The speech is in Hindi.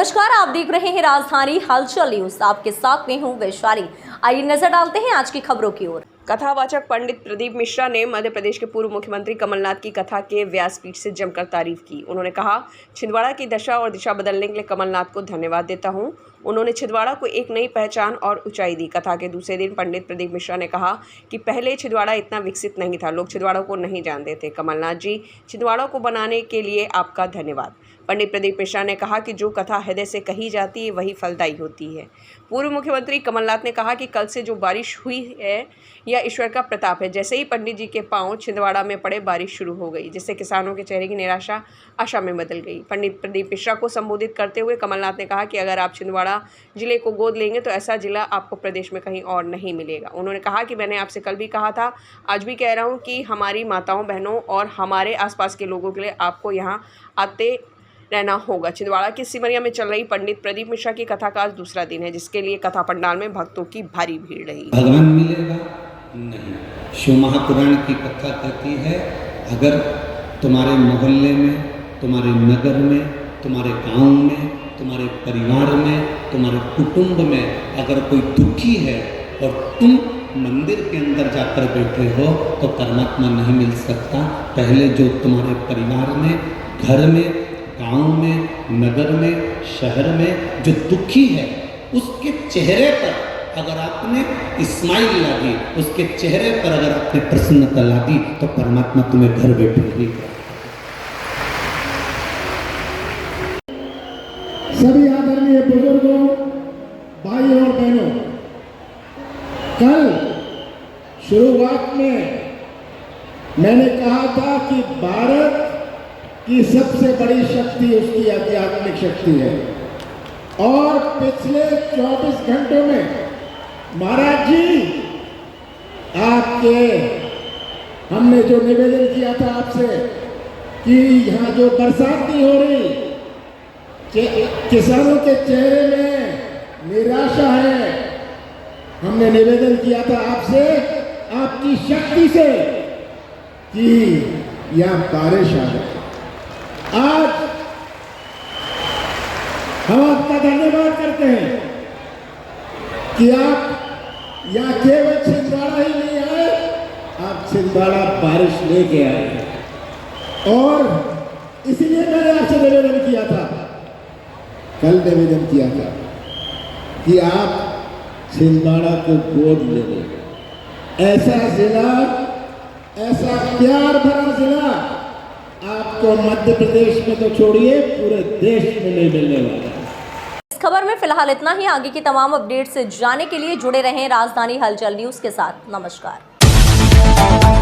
नमस्कार, आप देख रहे हैं राजधानी हलचल न्यूज। आपके साथ में हूं वैशाली। आइए नजर डालते हैं आज की खबरों की ओर। कथावाचक पंडित प्रदीप मिश्रा ने मध्य प्रदेश के पूर्व मुख्यमंत्री कमलनाथ की कथा के व्यासपीठ से जमकर तारीफ की। उन्होंने कहा, छिंदवाड़ा की दशा और दिशा बदलने के लिए कमलनाथ को धन्यवाद देता हूं। उन्होंने छिंदवाड़ा को एक नई पहचान और ऊंचाई दी। कथा के दूसरे दिन पंडित प्रदीप मिश्रा ने कहा कि पहले छिंदवाड़ा इतना विकसित नहीं था, लोग छिंदवाड़ा को नहीं जानते थे। कमलनाथ जी, छिंदवाड़ा को बनाने के लिए आपका धन्यवाद। पंडित प्रदीप मिश्रा ने कहा कि जो कथा हृदय से कही जाती है वही फलदायी होती है। पूर्व मुख्यमंत्री कमलनाथ ने कहा कि कल से जो बारिश हुई है यह ईश्वर का प्रताप है। जैसे ही पंडित जी के पांव छिंदवाड़ा में पड़े, बारिश शुरू हो गई, जिससे किसानों के चेहरे की निराशा आशा में बदल गई। पंडित प्रदीप मिश्रा को संबोधित करते हुए कमलनाथ ने कहा कि अगर आप छिंदवाड़ा जिले को गोद लेंगे तो ऐसा जिला आपको प्रदेश में कहीं और नहीं मिलेगा। उन्होंने कहा कि मैंने आपसे कल भी कहा था, आज भी कह रहा हूँ कि हमारी माताओं बहनों और हमारे आसपास के लोगों के लिए आपको यहाँ आते रहना होगा। छिंदवाड़ा की सिमरिया में चल रही पंडित प्रदीप मिश्रा की कथा का आज दूसरा दिन है, जिसके लिए कथा पंडाल में भक्तों की भारी भीड़ रही। भगवान मिलेगा नहीं। शिव महापुराण की कथा कहती है, अगर तुम्हारे मोहल्ले में, तुम्हारे नगर में, तुम्हारे गांव में, तुम्हारे परिवार में, तुम्हारे कुटुंब में अगर कोई दुखी है और तुम मंदिर के अंदर जाकर बैठे हो तो परमात्मा नहीं मिल सकता। पहले जो तुम्हारे परिवार में, घर में, गांव में, नगर में, शहर में जो दुखी है, उसके चेहरे पर अगर आपने स्माइल ला दी, उसके चेहरे पर अगर आपने प्रसन्नता ला दी तो परमात्मा तुम्हें घर बैठे नहीं कर। सभी आदरणीय बुजुर्गों, भाइयों और बहनों, कल शुरुआत में मैंने कहा था कि भारत की सबसे बड़ी शक्ति उसकी आध्यात्मिक शक्ति है। और पिछले 24 घंटों में महाराज जी आपके हमने जो निवेदन किया था आपसे कि यहाँ जो बरसात नहीं हो रही, किसानों के चेहरे में निराशा है, हमने निवेदन किया था आपसे, आपकी शक्ति से, कि यहाँ बारिश आ जाए। आज हम आपका धन्यवाद करते हैं कि आप यहाँ केवल छिंदवाड़ा ही नहीं आए, आप छिंदवाड़ा बारिश लेके आए। और इसलिए मैंने आपसे निवेदन किया था, कल निवेदन किया था कि आप छिंदवाड़ा को गोद ले लें। ऐसा जिला, ऐसा प्यार भरा जिला आपको मध्य प्रदेश में तो छोड़िए पूरे देश में नहीं मिलने वाला। इस खबर में फिलहाल इतना ही। आगे की तमाम अपडेट से जाने के लिए जुड़े रहें राजधानी हलचल न्यूज के साथ। नमस्कार।